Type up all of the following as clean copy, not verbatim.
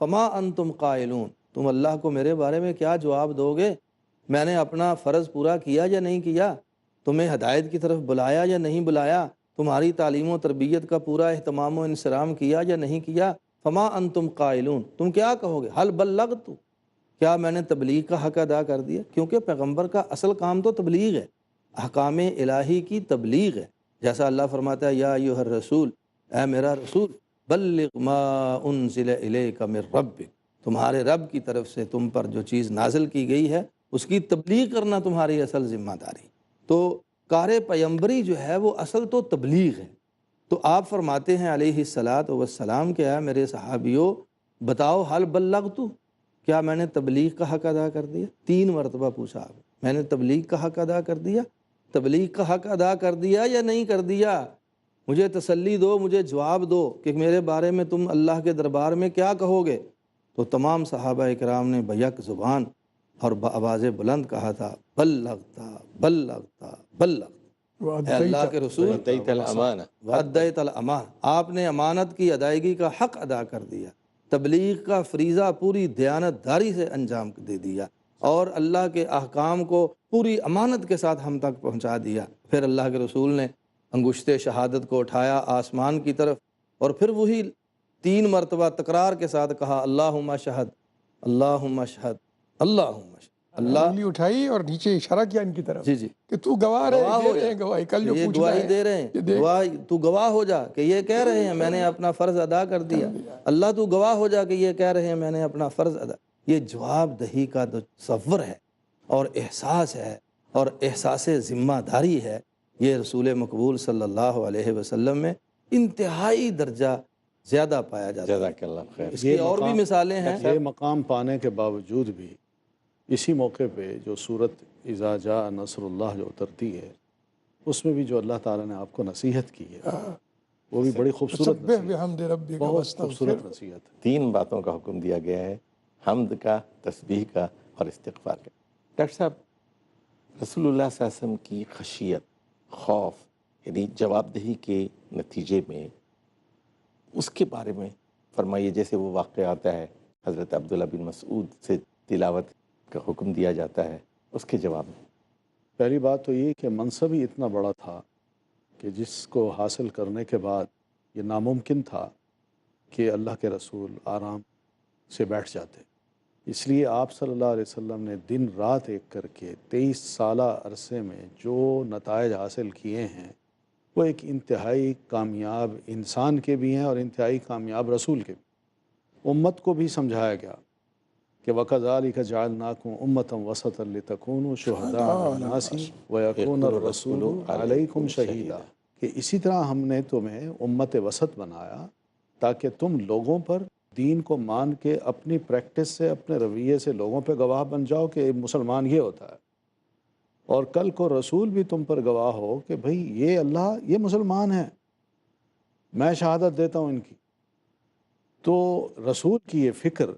فما انتم قائلون، تم اللہ کو میرے بارے میں کیا جواب دو گے؟ میں نے اپنا فرض پورا کیا یا نہیں کیا؟ تمہیں ہدایت کی طرف بلایا یا نہیں بلایا؟ تمہاری تعلیم و تربیت کا پورا اہتمام و انصرام کیا یا نہیں کیا؟ فما انتم قائلون، تم کیا کہو گے؟ حل بلغت، کیا میں نے تبلیغ کا حق ادا کر دیا؟ کیونکہ پیغمبر کا اصل کام تو تبلیغ ہے، احکام الہی کی تبلیغ ہے۔ جیسا اللہ فرماتا ہے یا ایھا الرسول، اے میرا رسول، بلغ ما انزل الیک من ربک، تمہارے رب کی طرف سے تم پر جو چیز نازل کی گئی ہے اس کی تبلیغ کرنا تمہاری اصل ذمہ داری۔ تو کار پیمبری جو ہے وہ اصل تو تبلیغ ہے۔ تو آپ فرماتے ہیں علیہ الصلاۃ والسلام کہ اے میرے صحابیوں بتاؤ حل بلغت، کیا میں نے تبلیغ کا حق ادا کر دیا؟ 3 مرتبہ پوچھا آپ، میں نے تبلیغ کا حق ادا کر دیا؟ تبلیغ کا حق ادا کر دیا یا نہیں کر دیا؟ مجھے تسلی دو، مجھے جواب دو کہ میرے بارے میں تم اللہ کے دربار میں کیا کہو گے؟ تو تمام صحابہ کرام نے بیک زبان اور بآواز بلند کہا تھا بلغتا بلغتا بلغتا، اے اللہ کے رسول ادیت الامانہ، ادیت الامان، آپ نے امانت کی ادائیگی کا حق ادا کر دیا، تبلیغ کا فریضہ پوری دیانت داری سے انجام دے دیا، اور اللہ کے احکام کو پوری امانت کے ساتھ ہم تک پہنچا دیا۔ پھر اللہ کے رسول نے انگشت شہادت کو اٹھایا آسمان کی طرف، اور پھر وہی 3 مرتبہ تکرار کے ساتھ کہا اللہم شہد اللہم شہد اللہم شہد، اللہ انگلی اٹھائی اور نیچے اشارہ کیا ان کی طرف جی کہ تو گواہ گواہ رہے، ہو دے رہے جا، ہیں گواہی، کل جو یہ پوچھنا گواہی ہے دے رہے یہ ہیں، دیکھ تو گواہ ہو جا کہ یہ کہہ رہے ہیں میں نے اپنا فرض ادا کر دیا، اللہ تو گواہ ہو جا کہ یہ کہہ رہے ہیں میں نے اپنا فرض ادا۔ یہ جواب دہی کا تصور ہے اور احساس ہے اور احساس ذمہ داری ہے، یہ رسول مقبول صلی اللہ علیہ وسلم میں انتہائی درجہ زیادہ پایا جاتا ہے۔ جزاک اللہ خیر۔ اس کی اور بھی مثالیں ہیں۔ یہ مقام پانے کے باوجود بھی اسی موقع پہ جو صورت اذا جاء نصر اللہ جو اترتی ہے، اس میں بھی جو اللہ تعالیٰ نے آپ کو نصیحت کی ہے وہ بھی بڑی خوبصورت سبح نصیحت، بحمد ربک بہت واستغفر۔ خوبصورت نصیحت ہے۔ 3 باتوں کا حکم دیا گیا ہے، حمد کا، تسبیح کا اور استغفار کا۔ ڈاکٹر صاحب، رسول اللہ صلی اللہ علیہ وسلم کی خشیت، خوف، یعنی جواب دہی کے نتیجے میں اس کے بارے میں فرمائیے۔ جیسے وہ واقعہ آتا ہے حضرت عبداللہ بن مسعود سے تلاوت کا حکم دیا جاتا ہے، اس کے جواب میں پہلی بات تو یہ کہ منصب ہی اتنا بڑا تھا کہ جس کو حاصل کرنے کے بعد یہ ناممکن تھا کہ اللہ کے رسول آرام سے بیٹھ جاتے۔ اس لیے آپ صلی اللہ علیہ وسلم نے دن رات ایک کر کے 23 سالہ عرصے میں جو نتائج حاصل کیے ہیں وہ ایک انتہائی کامیاب انسان کے بھی ہیں اور انتہائی کامیاب رسول کے بھی۔ امت کو بھی سمجھایا گیا کہ وَكَذَلِكَ جَعَلْنَاكُمْ أُمَّةً وَسَطًا لِتَكُونُوا شُهَدَاءَ عَلَى النَّاسِ وَيَكُونَ الرَّسُولُ عَلَيْكُمْ شَهِيدًا، کہ اسی طرح ہم نے تمہیں امت وسط بنایا تاکہ تم لوگوں پر دین کو مان کے اپنی پریکٹس سے، اپنے رویے سے لوگوں پہ گواہ بن جاؤ کہ مسلمان یہ ہوتا ہے، اور کل کو رسول بھی تم پر گواہ ہو کہ بھئی یہ اللہ، یہ مسلمان ہیں، میں شہادت دیتا ہوں ان کی۔ تو رسول کی یہ فکر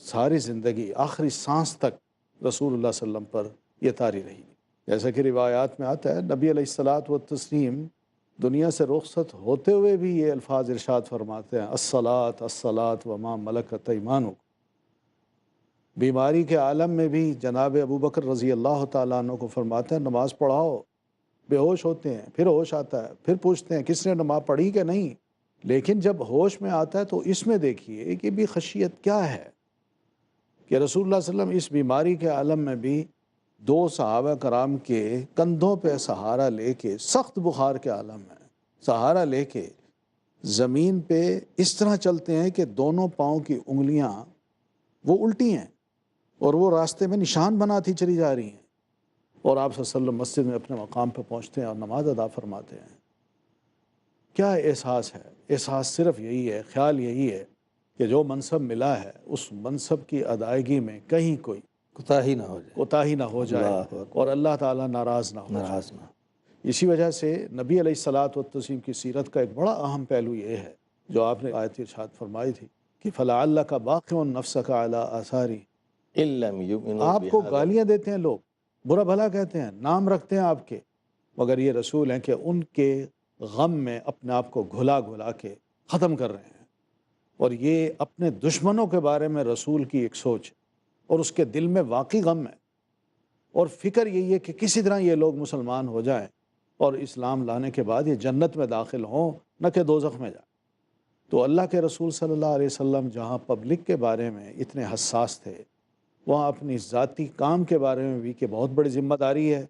ساری زندگی آخری سانس تک رسول اللہ صلی اللہ علیہ وسلم پر یہ طاری رہی۔ جیسا کہ روایات میں آتا ہے نبی علیہ الصلاۃ والتسلیم دنیا سے رخصت ہوتے ہوئے بھی یہ الفاظ ارشاد فرماتے ہیں الصلاۃ الصلاۃ وما ملکت ایمانکم۔ بیماری کے عالم میں بھی جناب ابو بکر رضی اللہ تعالیٰ عنہ کو فرماتے ہیں نماز پڑھاؤ، بے ہوش ہوتے ہیں، پھر ہوش آتا ہے، پھر پوچھتے ہیں کس نے نماز پڑھی کہ نہیں، لیکن جب ہوش میں آتا ہے تو اس میں دیکھیے کہ بھی خشیت کیا ہے کہ رسول اللہ صلی اللہ علیہ وسلم اس بیماری کے عالم میں بھی 2 صحابہ کرام کے کندھوں پہ سہارا لے کے، سخت بخار کے عالم میں سہارا لے کے زمین پہ اس طرح چلتے ہیں کہ دونوں پاؤں کی انگلیاں وہ الٹی ہیں اور وہ راستے میں نشان بناتی چلی جا رہی ہیں، اور آپ صلی اللہ علیہ وسلم مسجد میں اپنے مقام پہ پہنچتے ہیں اور نماز ادا فرماتے ہیں۔ کیا احساس ہے؟ احساس صرف یہی ہے، خیال یہی ہے کہ جو منصب ملا ہے اس منصب کی ادائیگی میں کہیں کوئی کوتاہی نہ ہو جائے، کوتاہی نہ ہو جائے اللہ اکبر، اور اللہ تعالیٰ ناراض نہ ہو جائے۔ ناراض نہ۔ اسی وجہ سے نبی علیہ الصلاۃ والتسلیم کی سیرت کا ایک بڑا اہم پہلو یہ ہے جو آپ نے آیت ارشاد فرمائی تھی کہ فَلَعَلَّكَ بَاخِعٌ نَفْسَكَ عَلَىٰ آثَارِهِمْ۔ إِن لَّمْ يُؤْمِنُوا آپ کو بِهَذَا، گالیاں دیتے ہیں لوگ، برا بھلا کہتے ہیں، نام رکھتے ہیں آپ کے، مگر یہ رسول ہیں کہ ان کے غم میں اپنے آپ کو گھلا گھلا کے ختم کر رہے ہیں، اور یہ اپنے دشمنوں کے بارے میں رسول کی ایک سوچ ہے، اور اس کے دل میں واقعی غم ہے، اور فکر یہی ہے کہ کسی طرح یہ لوگ مسلمان ہو جائیں اور اسلام لانے کے بعد یہ جنت میں داخل ہوں، نہ کہ دوزخ میں جائیں۔ تو اللہ کے رسول صلی اللہ علیہ وسلم جہاں پبلک کے بارے میں اتنے حساس تھے، وہاں اپنی ذاتی کام کے بارے میں بھی کہ بہت بڑی ذمہ داری ہے،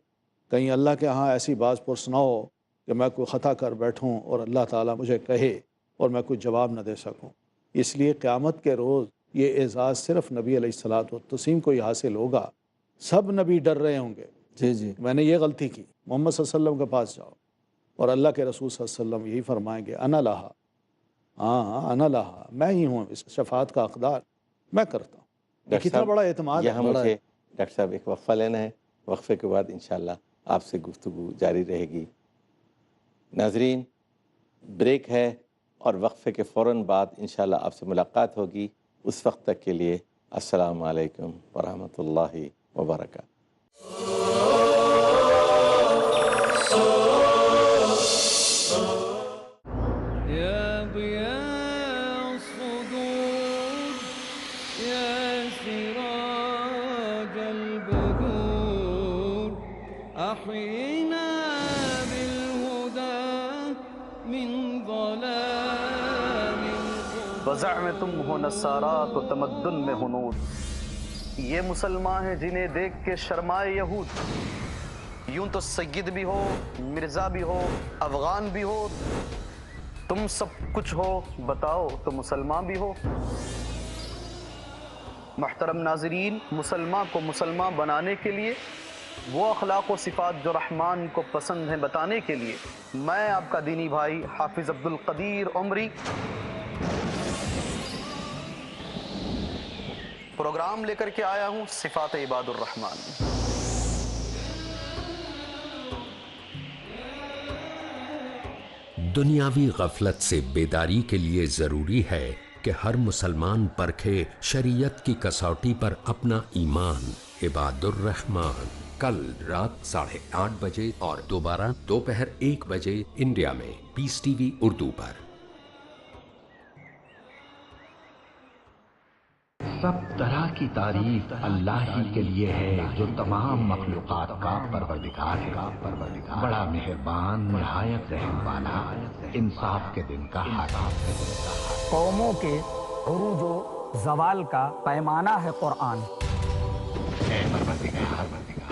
کہیں اللہ کے ہاں ایسی باز پرس نہ ہو کہ میں کوئی خطا کر بیٹھوں اور اللہ تعالیٰ مجھے کہے اور میں کوئی جواب نہ دے سکوں۔ اس لیے قیامت کے روز یہ اعزاز صرف نبی علیہ الصلاۃ والتسلیم کو ہی حاصل ہوگا۔ سب نبی ڈر رہے ہوں گے، جی جی میں نے یہ غلطی کی، محمد صلی اللہ علیہ وسلم کے پاس جاؤ، اور اللہ کے رسول صلی اللہ علیہ وسلم یہی فرمائیں گے، انا لہا، ہاں انا لہا، میں ہی ہوں اس شفاعت کا حقدار، میں کرتا ہوں۔ یہ ڈاکٹر کتنا صاحب، بڑا اعتماد یہاں ہے۔ مجھے ڈاکٹر صاحب ایک وقفہ لینا ہے، وقفے کے بعد انشاءاللہ آپ سے گفتگو جاری رہے گی۔ ناظرین، بریک ہے اور وقفے کے فوراً بعد انشاءاللہ آپ سے ملاقات ہوگی۔ اس وقت تک کے لیے السلام علیکم ورحمۃ اللہ وبرکاتہ۔ يا ضياء الصدور يا سراج البدور أحينا بالهدى من ظلام بزعمتم ہو نصارات و تمدن میں ہنود، یہ مسلمان ہیں جنہیں دیکھ کے شرمائے یہود۔ یوں تو سید بھی ہو، مرزا بھی ہو، افغان بھی ہو، تم سب کچھ ہو، بتاؤ تو مسلمان بھی ہو۔ محترم ناظرین، مسلمان کو مسلمان بنانے کے لیے، وہ اخلاق و صفات جو رحمان کو پسند ہیں بتانے کے لیے، میں آپ کا دینی بھائی حافظ عبدالقدیر عمری پروگرام لے کر کے آیا ہوں صفات عباد الرحمن۔ دنیاوی غفلت سے بیداری کے لیے ضروری ہے کہ ہر مسلمان پرکھے شریعت کی کسوٹی پر اپنا ایمان۔ عباد الرحمن کل رات 8:30 بجے اور دوبارہ دوپہر 1 بجے انڈیا میں پیس ٹی وی اردو پر۔ سب طرح کی تعریف اللہ ہی کے لیے ہے جو تمام مخلوقات کا پروردگار ہے، بڑا مہربان، نہایت رحم والا، انصاف کے دن کا حاکم۔ قوموں کے عروج و زوال کا پیمانہ ہے قرآن۔ اے پروردگار،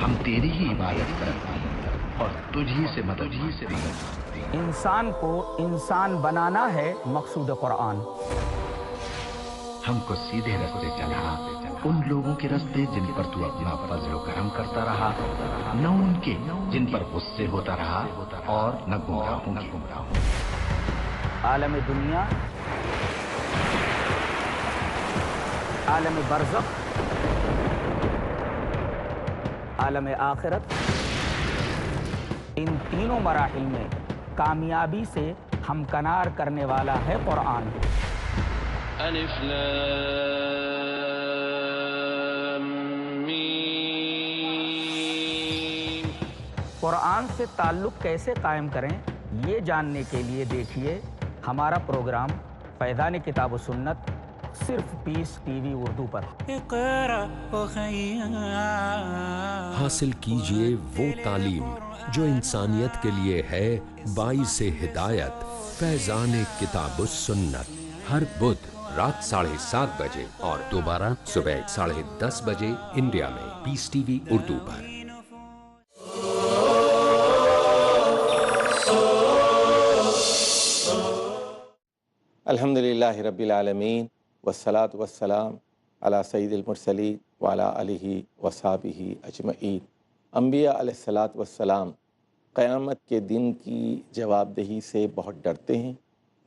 ہم تیری ہی عبادت کرتے ہیں اور تجھی سے مدد مانگتے ہیں۔ انسان کو انسان بنانا ہے مقصود قرآن۔ ہم کو سیدھے رستے چلا، ان لوگوں کے رستے جن پر تو اپنا فضل و کرم کرتا رہا، نہ ان کے جن پر غصے ہوتا رہا، اور نہ گمراہوں کی۔ عالم دنیا، عالم برزخ، عالم آخرت، ان تینوں مراحل میں کامیابی سے ہمکنار کرنے والا ہے قرآن۔ ألف لام میم۔ قرآن سے تعلق کیسے قائم کریں، یہ جاننے کے لیے دیکھیے ہمارا پروگرام فیضان کتاب و سنت، صرف پیس ٹی وی اردو پر۔ حاصل کیجئے وہ تعلیم جو انسانیت کے لیے ہے باعث ہدایت۔ فیضان کتاب و سنت ہر بدھ رات 7:30 بجے اور دوبارہ صبح 10:30 بجے انڈیا میں پیس ٹی وی اردو پر۔ الحمدللہ رب العالمین والصلاة والسلام علی سید المرسلین وعلی آلہ وصحبہ اجمعین۔ انبیاء علیہ الصلاۃ والسلام قیامت کے دن کی جواب دہی سے بہت ڈرتے ہیں،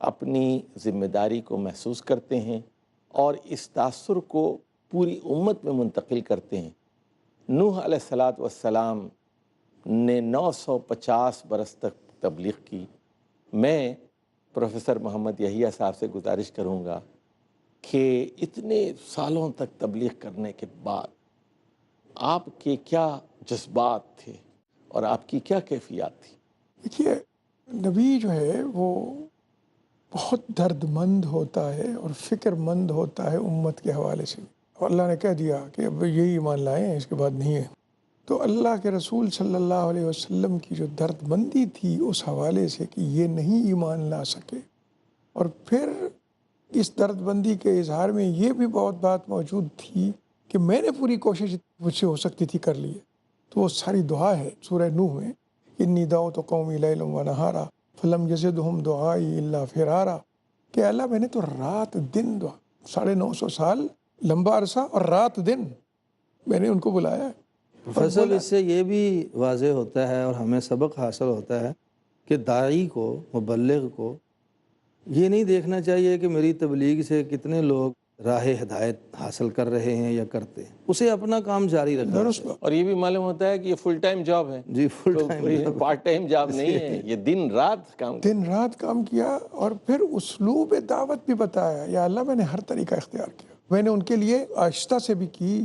اپنی ذمہ داری کو محسوس کرتے ہیں اور اس تاثر کو پوری امت میں منتقل کرتے ہیں۔ نوح علیہ الصلاۃ والسلام نے 950 برس تک تبلیغ کی۔ میں پروفیسر محمد یحییٰ صاحب سے گزارش کروں گا کہ اتنے سالوں تک تبلیغ کرنے کے بعد آپ کے کیا جذبات تھے اور آپ کی کیا کیفیات تھی؟ دیکھیے، نبی جو ہے وہ بہت درد مند ہوتا ہے اور فکر مند ہوتا ہے امت کے حوالے سے. اور اللہ نے کہہ دیا کہ اب یہی ایمان لائے ہیں، اس کے بعد نہیں ہے. تو اللہ کے رسول صلی اللہ علیہ وسلم کی جو درد مندی تھی اس حوالے سے کہ یہ نہیں ایمان لا سکے، اور پھر اس درد مندی کے اظہار میں یہ بھی بہت بات موجود تھی کہ میں نے پوری کوشش مجھ سے ہو سکتی تھی کر لی ہے. تو وہ ساری دعا ہے سورہ نوح میں، انی دعوت قومی لیلا و نہارا فلم یزدہم دعائی الا فرارا، کہ اللہ میں نے تو رات دن دعا، 950 سال لمبا عرصہ اور رات دن میں نے ان کو بلایا. فصل اس سے یہ بھی واضح ہوتا ہے اور ہمیں سبق حاصل ہوتا ہے کہ داعی کو، مبلغ کو یہ نہیں دیکھنا چاہیے کہ میری تبلیغ سے کتنے لوگ راہ ہدایت حاصل کر رہے ہیں یا کرتے ہیں، اسے اپنا کام جاری رکھنا چاہیے. اور یہ بھی معلوم ہوتا ہے کہ یہ فل ٹائم جاب ہے. جی full time, part time job نہیں ہے، یہ دن رات کام کیا. اور پھر اسلوب دعوت بھی بتایا. یا اللہ میں نے ہر طریقہ اختیار کیا، میں نے ان کے لیے آہستہ سے بھی کی،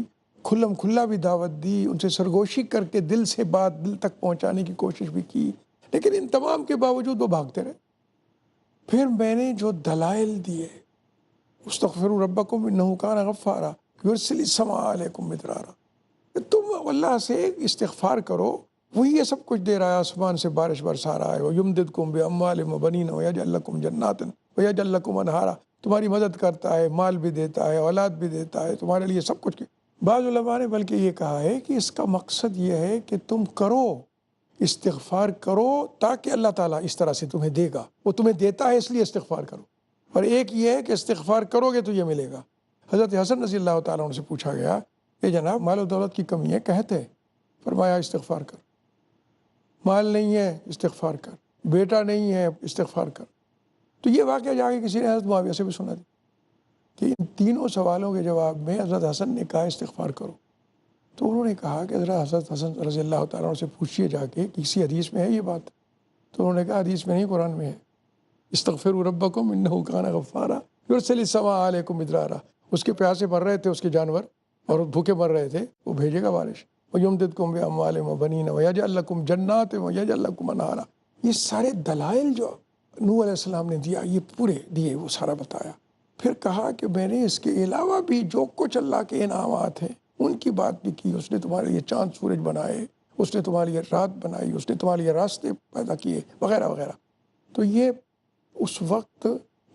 کھلم کھلا بھی دعوت دی، ان سے سرگوشی کر کے دل سے بات دل تک پہنچانے کی کوشش بھی کی، لیکن ان تمام کے باوجود وہ بھاگتے رہے. پھر میں نے جو دلائل دیے، استغفروا ربکم انہ کان غفارا یرسل السماء علیکم مدرارا، تم اللہ سے استغفار کرو، وہی یہ سب کچھ دے رہا ہے، آسمان سے بارش برسا رہا ہے. وَيُمْدِدْكُمْ بِأَمْوَالٍ وَبَنِينَ وَيَجْعَلْ لَكُمْ جَنَّاتٍ وَيَجْعَلْ لَكُمْ أَنْهَارًا، تمہاری مدد کرتا ہے، مال بھی دیتا ہے، اولاد بھی دیتا ہے، تمہارے لیے سب کچھ. بعض علماء نے بلکہ یہ کہا ہے کہ اس کا مقصد یہ ہے کہ تم کرو، استغفار کرو، تاکہ اللہ تعالیٰ اس طرح سے تمہیں دے گا. وہ تمہیں دیتا ہے اس لیے استغفار کرو. اور ایک یہ ہے کہ استغفار کرو گے تو یہ ملے گا. حضرت حسن رضی اللہ تعالیٰ عنہ سے پوچھا گیا کہ جناب مال و دولت کی کمی ہے کہتے، فرمایا استغفار کر. مال نہیں ہے استغفار کر، بیٹا نہیں ہے استغفار کر. تو یہ واقعہ جا کے کسی نے حضرت معاویہ سے بھی سنا دی کہ ان تینوں سوالوں کے جواب میں حضرت حسن نے کہا استغفار کرو. تو انہوں نے کہا کہ حضرت حسن رضی اللہ تعالیٰ عنہ سے پوچھیے جا کے کسی حدیث میں ہے یہ بات. تو انہوں نے کہا حدیث میں نہیں، قرآن میں ہے، استغفروا ربکم انہ کان غفارا یرسل السماء علیکم مدرارا. اس کے پیاسے مر رہے تھے اس کے جانور اور بھوکے مر رہے تھے، وہ بھیجے گا بارش. وَيُمْدِدْكُمْ بِأَمْوَالٍ وَبَنِينَ وَيَجْعَلْ لَكُمْ جَنَّاتٍ وَيَجْعَلْ لَكُمْ أَنْهَارًا. یہ سارے دلائل جو نوح علیہ السلام نے دیا، یہ پورے دیے، وہ سارا بتایا. پھر کہا کہ میں نے اس کے علاوہ بھی جو کچھ اللہ کے انعامات ہیں ان کی بات بھی کی. اس نے تمہارے لیے چاند سورج بنائے، اس نے تمہارے لیے رات بنائی، اس نے تمہارے لیے راستے پیدا کیے، وغیرہ وغیرہ. تو یہ اس وقت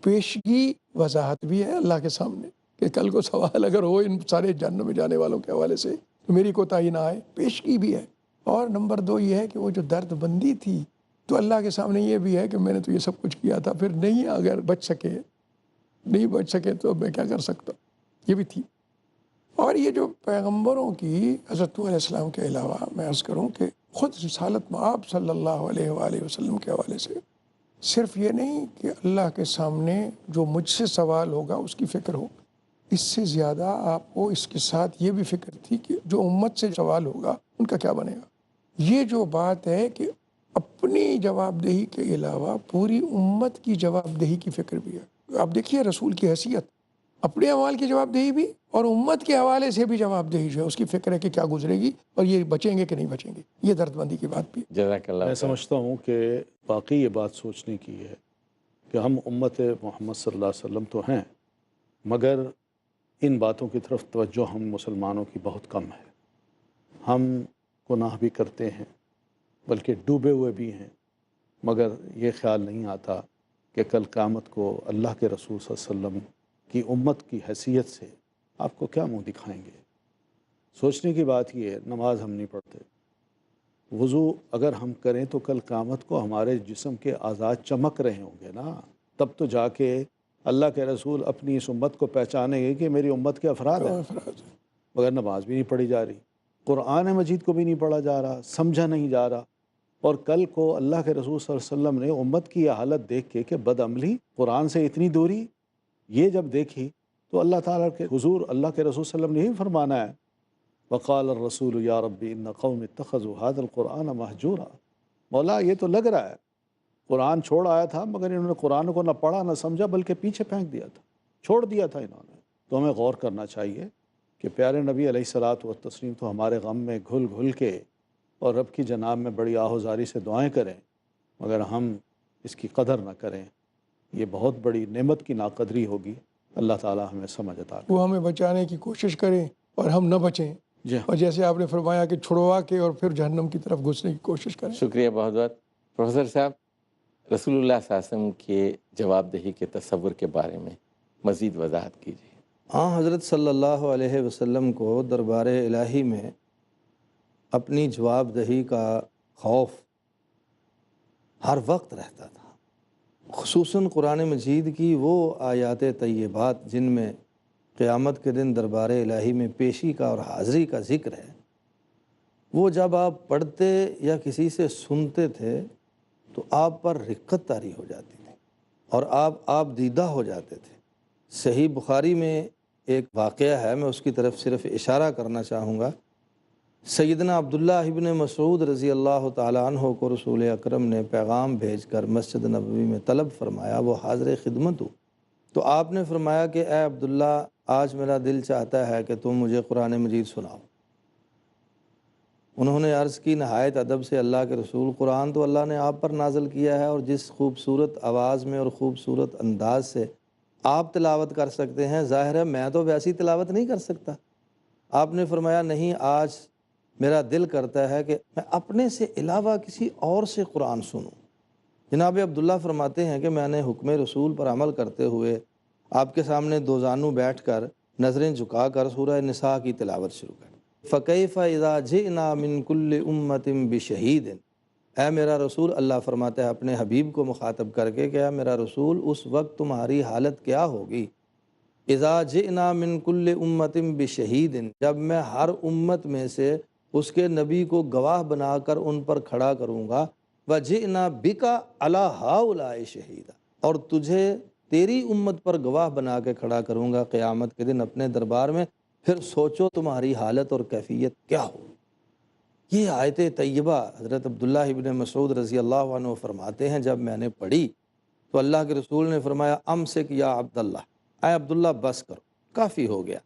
پیشگی وضاحت بھی ہے اللہ کے سامنے کہ کل کو سوال اگر ہو ان سارے جہنم میں جانے والوں کے حوالے سے تو میری کوتاہی نہ آئے، پیشگی بھی ہے. اور نمبر 2 یہ ہے کہ وہ جو درد بندی تھی تو اللہ کے سامنے یہ بھی ہے کہ میں نے تو یہ سب کچھ کیا تھا، پھر نہیں اگر بچ سکے تو میں کیا کر سکتا، یہ بھی تھی. اور یہ جو پیغمبروں کی حضرت نوح علیہ السلام کے علاوہ میں عرض کروں کہ خود رسالت مآب صلی اللہ علیہ وآلہ وسلم کے حوالے سے صرف یہ نہیں کہ اللہ کے سامنے جو مجھ سے سوال ہوگا اس کی فکر ہو، اس سے زیادہ آپ کو اس کے ساتھ یہ بھی فکر تھی کہ جو امت سے سوال ہوگا ان کا کیا بنے گا. یہ جو بات ہے کہ اپنی جواب دہی کے علاوہ پوری امت کی جواب دہی کی فکر بھی ہے. آپ دیکھیے رسول کی حیثیت، اپنے اعمال کی جواب دہی بھی اور امت کے حوالے سے بھی جواب دہی جو ہے اس کی فکر ہے کہ کیا گزرے گی اور یہ بچیں گے کہ نہیں بچیں گے. یہ درد مندی کی بات بھی. جزاک اللہ. میں سمجھتا ہوں کہ باقی یہ بات سوچنے کی ہے کہ ہم امت محمد صلی اللہ علیہ وسلم تو ہیں، مگر ان باتوں کی طرف توجہ ہم مسلمانوں کی بہت کم ہے. ہم گناہ بھی کرتے ہیں بلکہ ڈوبے ہوئے بھی ہیں، مگر یہ خیال نہیں آتا کہ کل قیامت کو اللہ کے رسول صلی اللہ علیہ وسلم کی امت کی حیثیت سے آپ کو کیا منہ دکھائیں گے. سوچنے کی بات یہ ہے، نماز ہم نہیں پڑھتے، وضو اگر ہم کریں تو کل قیامت کو ہمارے جسم کے اعضاء چمک رہے ہوں گے نا، تب تو جا کے اللہ کے رسول اپنی اس امت کو پہچانیں گے کہ میری امت کے افراد ہیں. مگر نماز بھی نہیں پڑھی جا رہی، قرآن مجید کو بھی نہیں پڑھا جا رہا، سمجھا نہیں جا رہا. اور کل کو اللہ کے رسول صلی اللہ علیہ وسلم نے امت کی یہ حالت دیکھ کے کہ بد عملی، قرآن سے اتنی دوری، یہ جب دیکھی تو اللہ تعالیٰ کے حضور اللہ کے رسول صلی اللہ علیہ وسلم نے یہی فرمانا ہے، وقال الرسول یا ربی ان قوم اتخذوا هذا القرآن مہجورا. مولا یہ تو لگ رہا ہے قرآن چھوڑ آیا تھا مگر انہوں نے قرآن کو نہ پڑھا نہ سمجھا بلکہ پیچھے پھینک دیا تھا، چھوڑ دیا تھا انہوں نے. تو ہمیں غور کرنا چاہیے کہ پیارے نبی علیہ الصلاۃ والتسلیم تو ہمارے غم میں گھل گھل کے اور رب کی جناب میں بڑی آہوزاری سے دعائیں کریں، مگر ہم اس کی قدر نہ کریں. یہ بہت بڑی نعمت کی ناقدری ہوگی۔ اللہ تعالیٰ ہمیں سمجھ عطا کرے۔ وہ ہمیں بچانے کی کوشش کریں اور ہم نہ بچیں، جی اور جیسے آپ نے فرمایا کہ چھڑوا کے اور پھر جہنم کی طرف گھسنے کی کوشش کریں۔ شکریہ بہت بہت پروفیسر صاحب۔ رسول اللہ صلی اللہ علیہ وسلم کے جواب دہی کے تصور کے بارے میں مزید وضاحت کیجیے۔ ہاں، حضرت صلی اللہ علیہ وسلم کو دربار الہی میں اپنی جواب دہی کا خوف ہر وقت رہتا تھا، خصوصاً قرآن مجید کی وہ آیات طیبات جن میں قیامت کے دن دربار الہی میں پیشی کا اور حاضری کا ذکر ہے، وہ جب آپ پڑھتے یا کسی سے سنتے تھے تو آپ پر رقت طاری ہو جاتی تھی اور آپ دیدہ ہو جاتے تھے۔ صحیح بخاری میں ایک واقعہ ہے، میں اس کی طرف صرف اشارہ کرنا چاہوں گا۔ سیدنا عبداللہ ابن مسعود رضی اللہ تعالیٰ عنہ کو رسول اکرم نے پیغام بھیج کر مسجد نبوی میں طلب فرمایا، وہ حاضر خدمت ہو، تو آپ نے فرمایا کہ اے عبداللہ، آج میرا دل چاہتا ہے کہ تم مجھے قرآن مجید سناؤ۔ انہوں نے عرض کی، نہایت ادب سے اللہ کے رسول، قرآن تو اللہ نے آپ پر نازل کیا ہے، اور جس خوبصورت آواز میں اور خوبصورت انداز سے آپ تلاوت کر سکتے ہیں، ظاہر ہے میں تو ویسی تلاوت نہیں کر سکتا۔ آپ نے فرمایا، نہیں، آج میرا دل کرتا ہے کہ میں اپنے سے علاوہ کسی اور سے قرآن سنوں۔ جناب عبداللہ فرماتے ہیں کہ میں نے حکم رسول پر عمل کرتے ہوئے آپ کے سامنے دو زانو بیٹھ کر نظریں جھکا کر سورہ نساء کی تلاوت شروع کر۔ فَكَيْفَ إِذَا جِئْنَا مِن كُلِّ أُمَّةٍ بِشَهِيدٍ، اے میرا رسول، اللہ فرماتا ہے اپنے حبیب کو مخاطب کر کے کہ اے میرا رسول، اس وقت تمہاری حالت کیا ہوگی؟ اذا جئنا من کل امت بشہید، جب میں ہر امت میں سے اس کے نبی کو گواہ بنا کر ان پر کھڑا کروں گا، وجئنا بک علی ہؤلاء شہیدا، اور تجھے تیری امت پر گواہ بنا کے کھڑا کروں گا قیامت کے دن اپنے دربار میں، پھر سوچو تمہاری حالت اور کیفیت کیا ہو۔ یہ آیت طیبہ حضرت عبداللہ ابن مسعود رضی اللہ عنہ فرماتے ہیں، جب میں نے پڑھی تو اللہ کے رسول نے فرمایا، امسک یا عبداللہ، اے عبداللہ بس کرو، کافی ہو گیا۔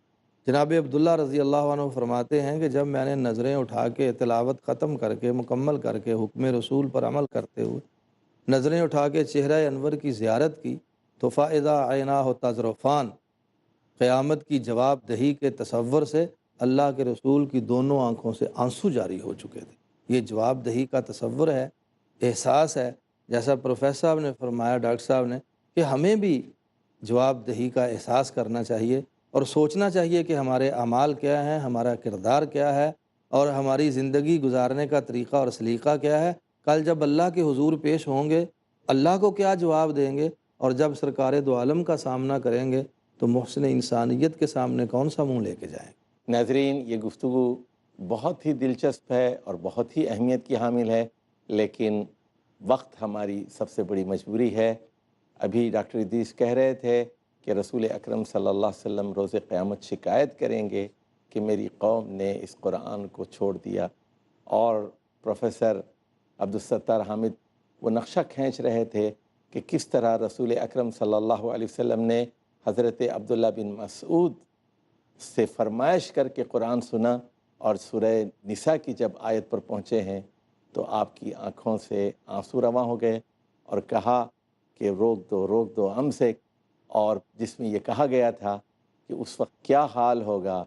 جناب عبداللہ رضی اللہ عنہ فرماتے ہیں کہ جب میں نے نظریں اٹھا کے تلاوت ختم کر کے مکمل کر کے حکم رسول پر عمل کرتے ہوئے نظریں اٹھا کے چہرہ انور کی زیارت کی تو فَإِذَا عَيْنَاهُ تَذْرَفَانِ، قیامت کی جواب دہی کے تصور سے اللہ کے رسول کی دونوں آنکھوں سے آنسو جاری ہو چکے تھے۔ یہ جواب دہی کا تصور ہے، احساس ہے، جیسا پروفیسر صاحب نے فرمایا، ڈاکٹر صاحب نے، کہ ہمیں بھی جواب دہی کا احساس کرنا چاہیے اور سوچنا چاہیے کہ ہمارے اعمال کیا ہیں، ہمارا کردار کیا ہے، اور ہماری زندگی گزارنے کا طریقہ اور سلیقہ کیا ہے۔ کل جب اللہ کے حضور پیش ہوں گے، اللہ کو کیا جواب دیں گے، اور جب سرکار دو عالم کا سامنا کریں گے تو محسن انسانیت کے سامنے کون سا منہ لے کے جائیں گے۔ ناظرین، یہ گفتگو بہت ہی دلچسپ ہے اور بہت ہی اہمیت کی حامل ہے، لیکن وقت ہماری سب سے بڑی مجبوری ہے۔ ابھی ڈاکٹر ادریس کہہ رہے تھے کہ رسول اکرم صلی اللہ علیہ وسلم روز قیامت شکایت کریں گے کہ میری قوم نے اس قرآن کو چھوڑ دیا، اور پروفیسر عبدالستار حامد وہ نقشہ کھینچ رہے تھے کہ کس طرح رسول اکرم صلی اللہ علیہ وسلم نے حضرت عبداللہ بن مسعود سے فرمائش کر کے قرآن سنا، اور سورہ نساء کی جب آیت پر پہنچے ہیں تو آپ کی آنکھوں سے آنسو رواں ہو گئے اور کہا کہ روک دو امسک، اور جس میں یہ کہا گیا تھا کہ اس وقت کیا حال ہوگا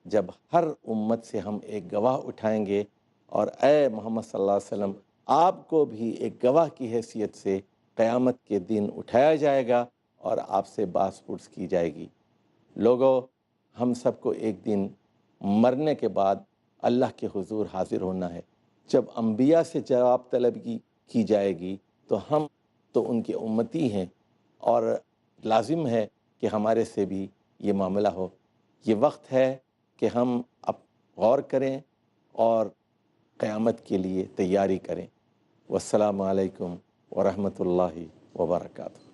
جب ہر امت سے ہم ایک گواہ اٹھائیں گے، اور اے محمد صلی اللہ علیہ وسلم، آپ کو بھی ایک گواہ کی حیثیت سے قیامت کے دن اٹھایا جائے گا اور آپ سے باس پرس کی جائے گی۔ لوگوں، ہم سب کو ایک دن مرنے کے بعد اللہ کے حضور حاضر ہونا ہے۔ جب انبیاء سے جواب طلبی کی جائے گی تو ہم تو ان کے امتی ہیں، اور لازم ہے کہ ہمارے سے بھی یہ معاملہ ہو۔ یہ وقت ہے کہ ہم اب غور کریں اور قیامت کے لیے تیاری کریں۔ والسلام علیکم ورحمۃ اللہ وبرکاتہ۔